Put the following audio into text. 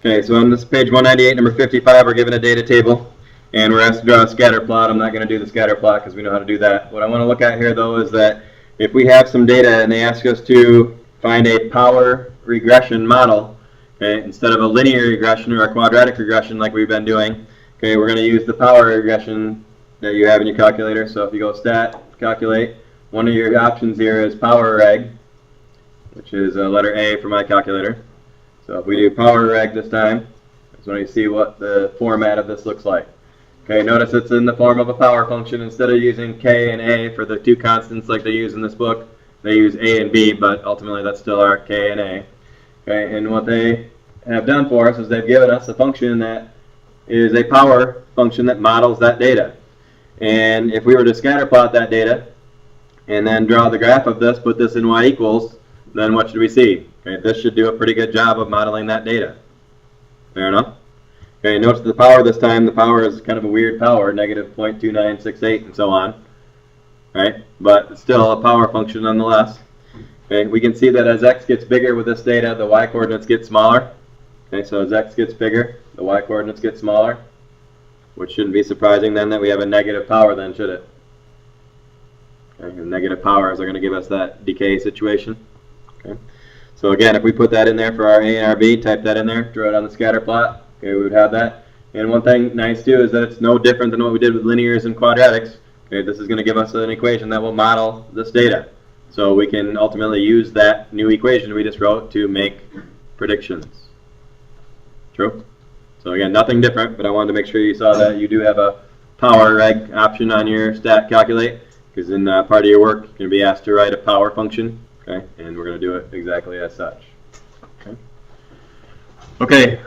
Okay, so on this page 198, number 55, we're given a data table, and we're asked to draw a scatter plot. I'm not going to do the scatter plot because we know how to do that. What I want to look at here, though, is that if we have some data and they ask us to find a power regression model, okay, instead of a linear regression or a quadratic regression like we've been doing, okay, we're going to use the power regression that you have in your calculator. So if you go stat, calculate, one of your options here is power reg, which is letter A for my calculator. So if we do power reg this time, I just want you to see what the format of this looks like. Okay, notice it's in the form of a power function. Instead of using K and A for the two constants like they use in this book, they use A and B, but ultimately that's still our K and A. Okay, and what they have done for us is they've given us a function that is a power function that models that data. And if we were to scatter plot that data and then draw the graph of this, put this in y equals, then what should we see? Okay, this should do a pretty good job of modeling that data. Fair enough? Okay, notice the power this time. The power is kind of a weird power, negative 0.2968 and so on. Right? But it's still a power function nonetheless. Okay, we can see that as x gets bigger with this data, the y coordinates get smaller. Okay, so as x gets bigger, the y coordinates get smaller, which shouldn't be surprising then that we have a negative power then, should it? Okay, and negative powers are going to give us that decay situation. Okay. So again, if we put that in there for our A and our B, type that in there, draw it on the scatter plot, okay, we would have that. And one thing nice too is that it's no different than what we did with linears and quadratics. Okay, this is going to give us an equation that will model this data. So we can ultimately use that new equation we just wrote to make predictions. True? So again, nothing different, but I wanted to make sure you saw that you do have a power reg option on your stat calculate, because in part of your work you're going to be asked to write a power function. Okay, and we're going to do it exactly as such. Okay.